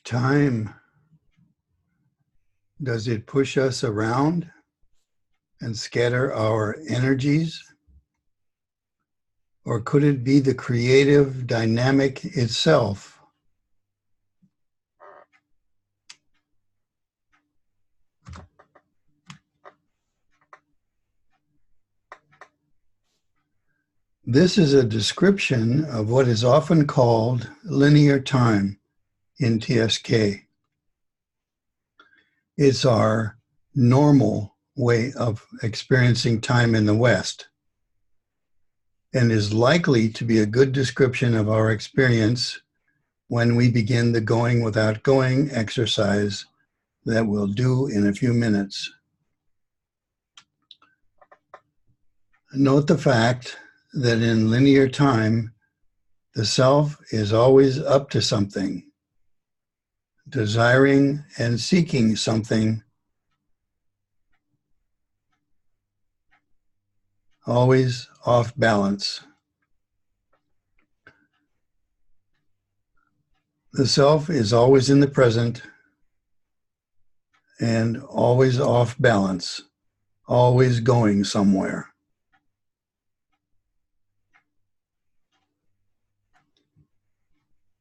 Time, does it push us around and scatter our energies? Or could it be the creative dynamic itself? This is a description of what is often called linear time in TSK. It's our normal way of experiencing time in the West, and is likely to be a good description of our experience when we begin the going without going exercise that we'll do in a few minutes. Note the fact that in linear time, the self is always up to something, desiring and seeking something, always off balance. The self is always in the present and always off balance, always going somewhere.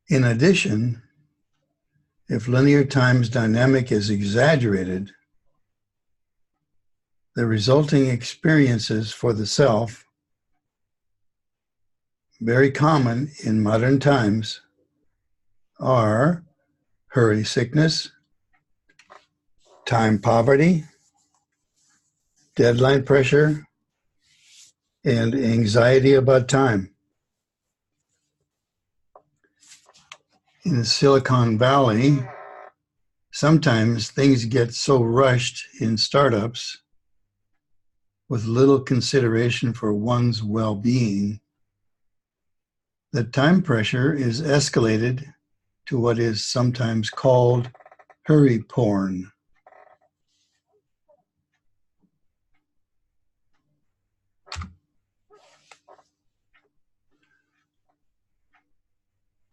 In addition, if linear time's dynamic is exaggerated, the resulting experiences for the self, very common in modern times, are hurry sickness, time poverty, deadline pressure, and anxiety about time. In Silicon Valley, sometimes things get so rushed in startups with little consideration for one's well-being that time pressure is escalated to what is sometimes called hurry porn.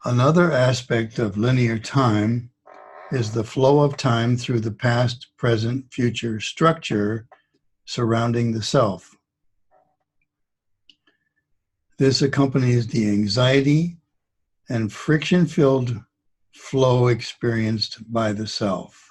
Another aspect of linear time is the flow of time through the past, present, future structure surrounding the self. This accompanies the anxiety and friction-filled flow experienced by the self.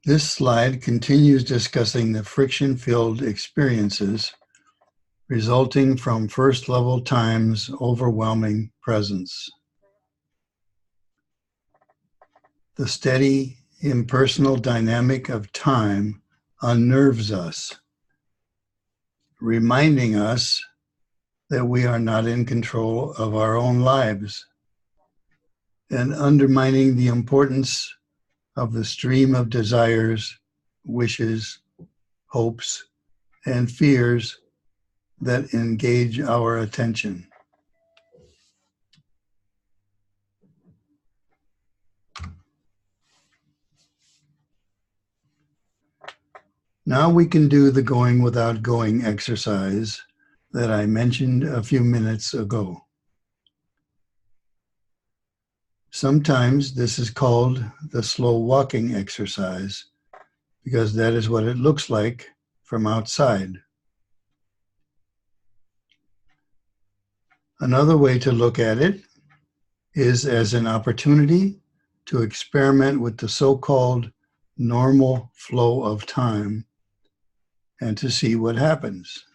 This slide continues discussing the friction-filled experiences resulting from first-level time's overwhelming presence. The steady, impersonal dynamic of time unnerves us, reminding us that we are not in control of our own lives, and undermining the importance of the stream of desires, wishes, hopes, and fears that engage our attention. Now we can do the going without going exercise that I mentioned a few minutes ago. Sometimes this is called the slow walking exercise because that is what it looks like from outside. Another way to look at it is as an opportunity to experiment with the so-called normal flow of time and to see what happens.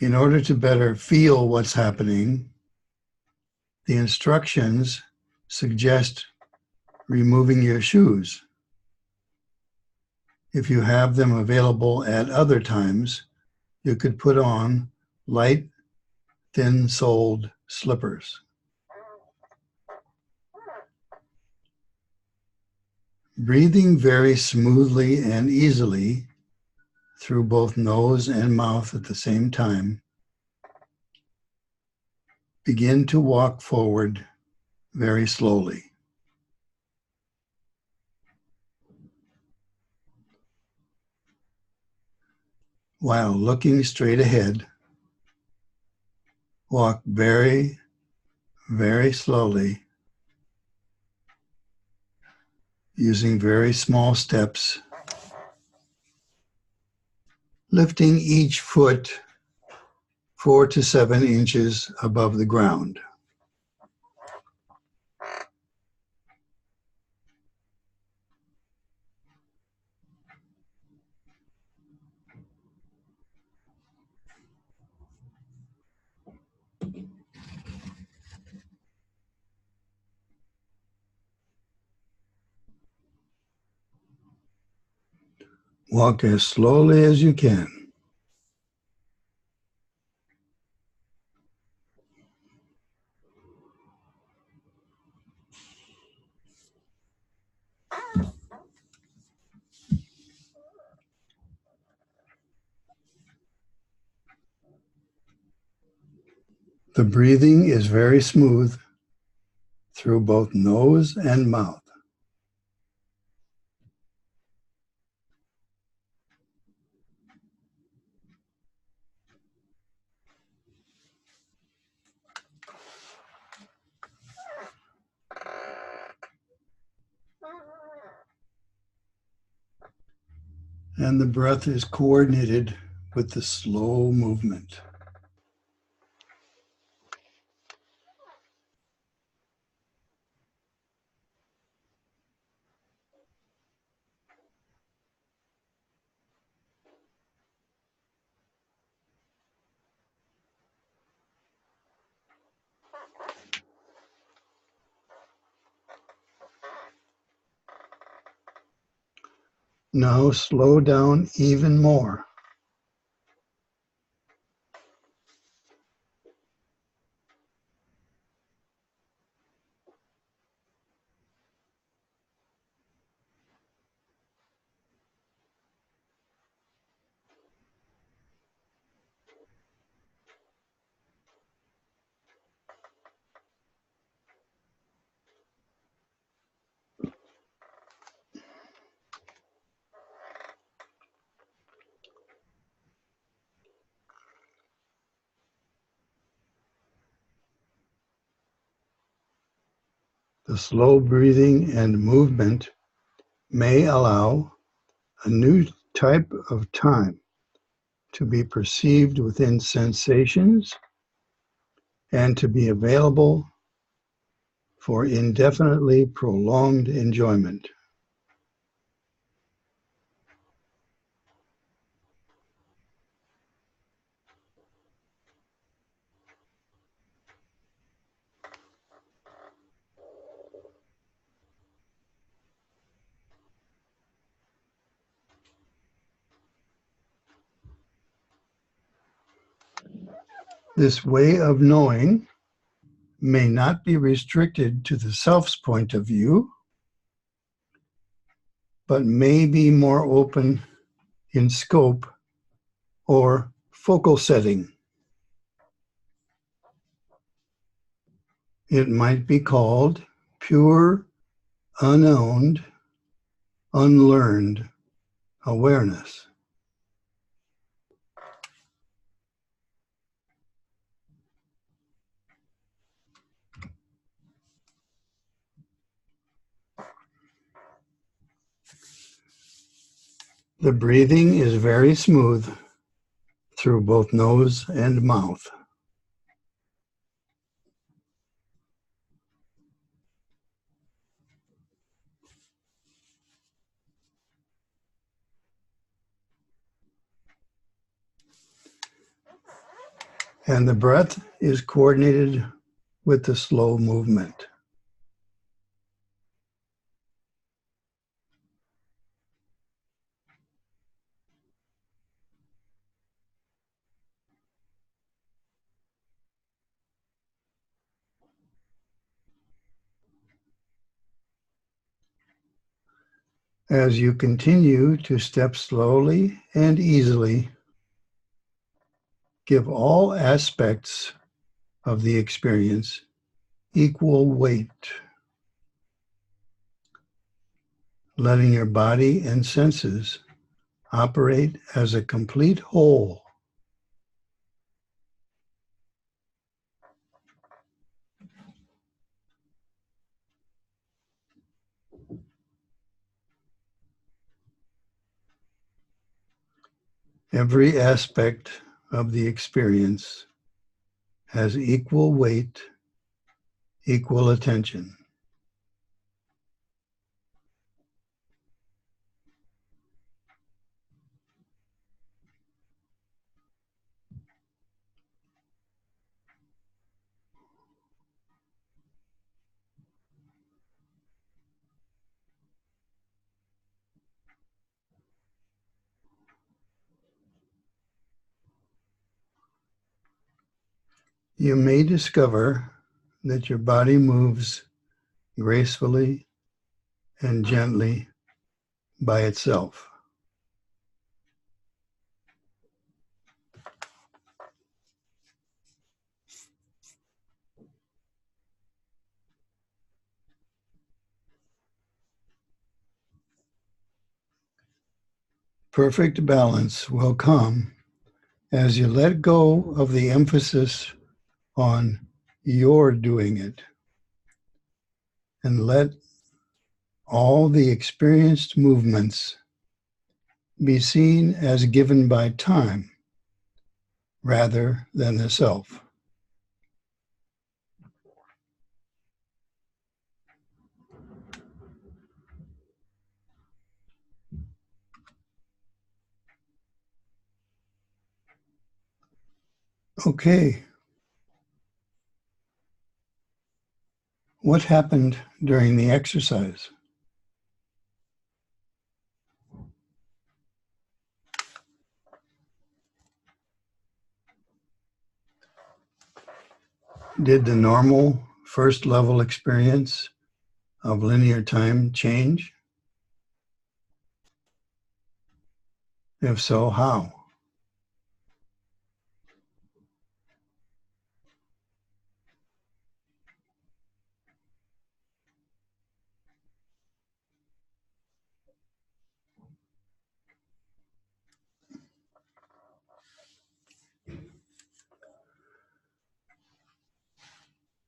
In order to better feel what's happening, the instructions suggest removing your shoes. If you have them available at other times, you could put on light, thin-soled slippers. Breathing very smoothly and easily through both nose and mouth at the same time, begin to walk forward very slowly. while looking straight ahead. Walk very, very slowly, using very small steps, lifting each foot 4 to 7 inches above the ground. Walk as slowly as you can. The breathing is very smooth through both nose and mouth. And the breath is coordinated with the slow movement. Now slow down even more. The slow breathing and movement may allow a new type of time to be perceived within sensations and to be available for indefinitely prolonged enjoyment. This way of knowing may not be restricted to the self's point of view, but may be more open in scope or focal setting. It might be called pure, unowned, unlearned awareness. The breathing is very smooth through both nose and mouth. And the breath is coordinated with the slow movement. As you continue to step slowly and easily, give all aspects of the experience equal weight, letting your body and senses operate as a complete whole. Every aspect of the experience has equal weight, equal attention. You may discover that your body moves gracefully and gently by itself. Perfect balance will come as you let go of the emphasis on your doing it and let all the experienced movements be seen as given by time rather than the self. Okay, what happened during the exercise? Did the normal first level experience of linear time change? If so, how?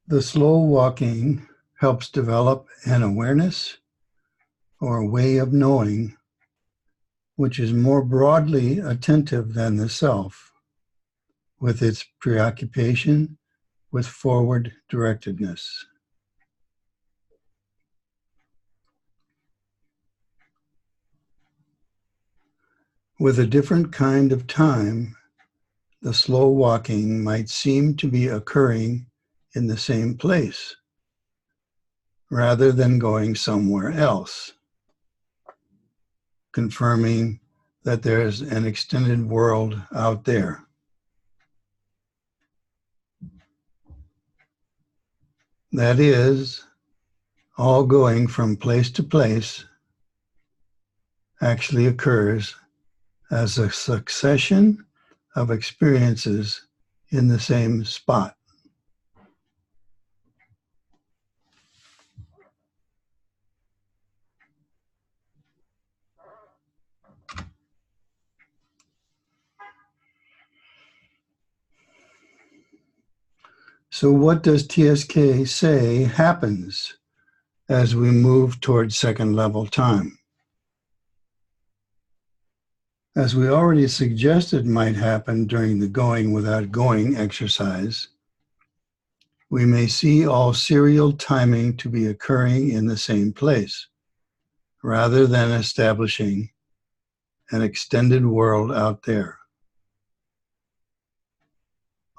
The slow walking helps develop an awareness or a way of knowing which is more broadly attentive than the self, with its preoccupation with forward directedness. With a different kind of time, the slow walking might seem to be occurring in the same place, rather than going somewhere else, confirming that there's an extended world out there. That is, all going from place to place actually occurs as a succession of experiences in the same spot. So what does TSK say happens as we move towards second level time? As we already suggested might happen during the going without going exercise, we may see all serial timing to be occurring in the same place, rather than establishing an extended world out there.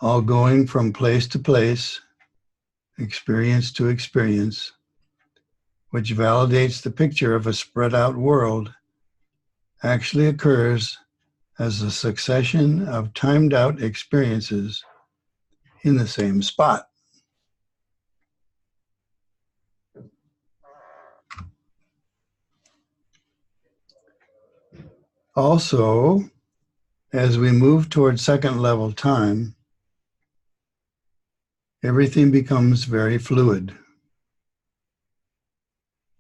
All going from place to place, experience to experience, which validates the picture of a spread out world, actually occurs as a succession of timed out experiences in the same spot. Also, as we move towards second level time, everything becomes very fluid.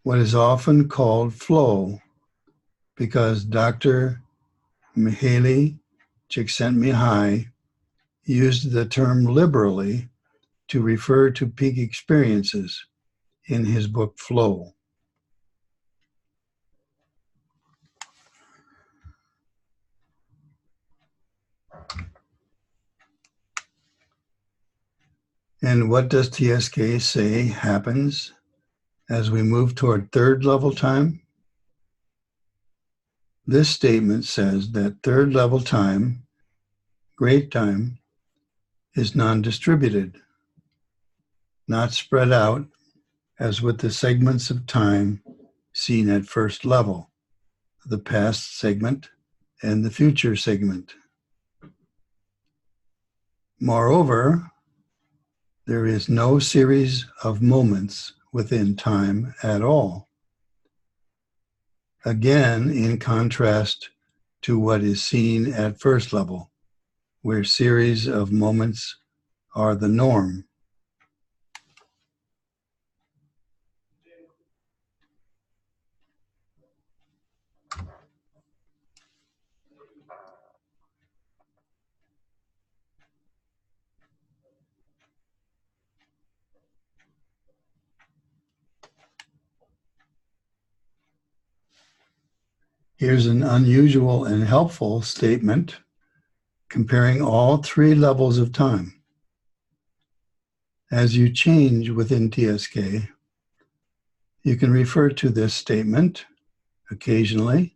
What is often called flow, because Dr. Mihaly Csikszentmihalyi used the term liberally to refer to peak experiences in his book Flow. And what does TSK say happens as we move toward third level time? This statement says that third level time, great time, is non-distributed, not spread out as with the segments of time seen at first level, the past segment and the future segment. Moreover, there is no series of moments within time at all. Again, in contrast to what is seen at first level, where series of moments are the norm. Here's an unusual and helpful statement comparing all three levels of time. As you change within TSK, you can refer to this statement occasionally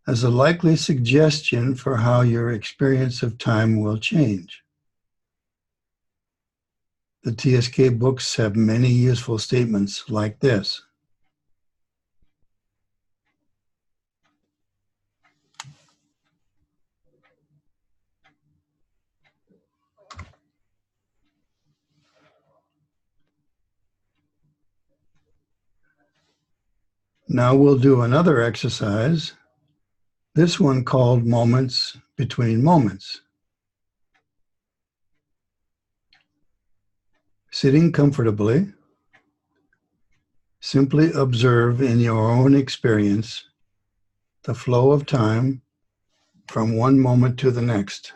as a likely suggestion for how your experience of time will change. The TSK books have many useful statements like this. Now we'll do another exercise, this one called Moments Between Moments. Sitting comfortably, simply observe in your own experience the flow of time from one moment to the next.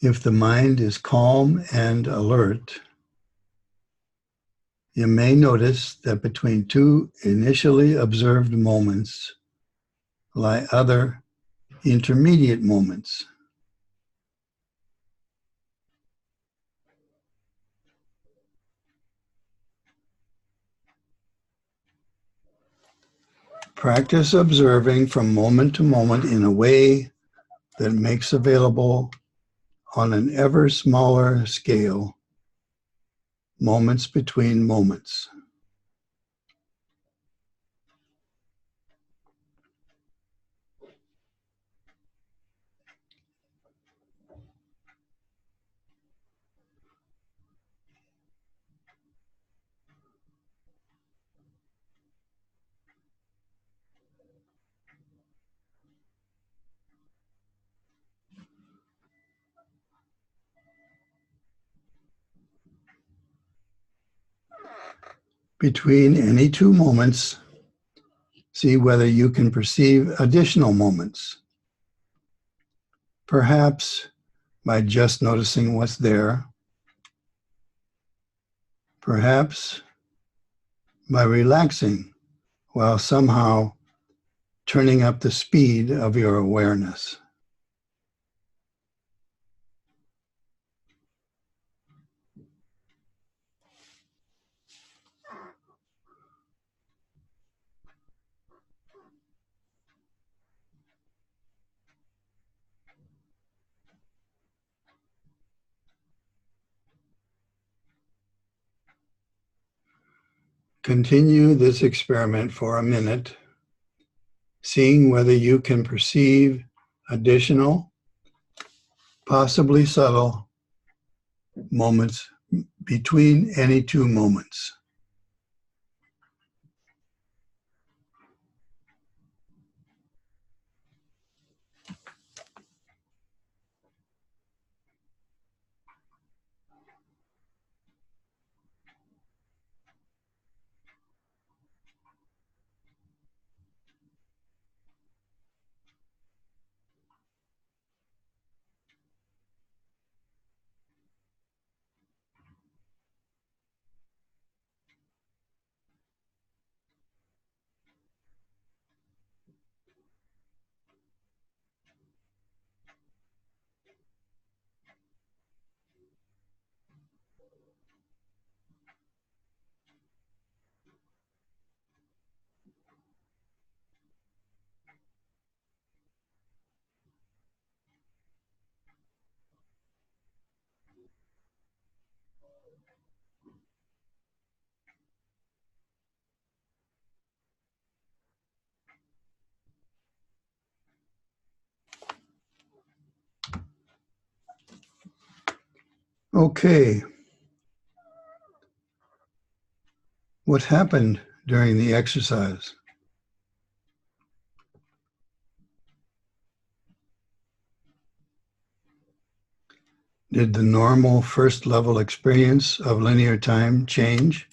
If the mind is calm and alert, you may notice that between two initially observed moments lie other intermediate moments. Practice observing from moment to moment in a way that makes available on an ever smaller scale moments between moments. Between any two moments, see whether you can perceive additional moments. Perhaps by just noticing what's there. Perhaps by relaxing while somehow turning up the speed of your awareness. Continue this experiment for a minute, seeing whether you can perceive additional, possibly subtle, moments between any two moments. Okay. What happened during the exercise? Did the normal first level experience of linear time change?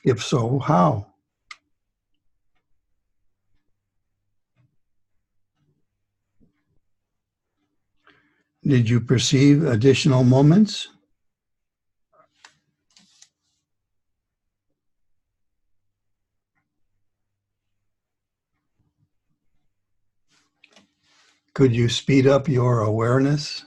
If so, how? Did you perceive additional moments? Could you speed up your awareness?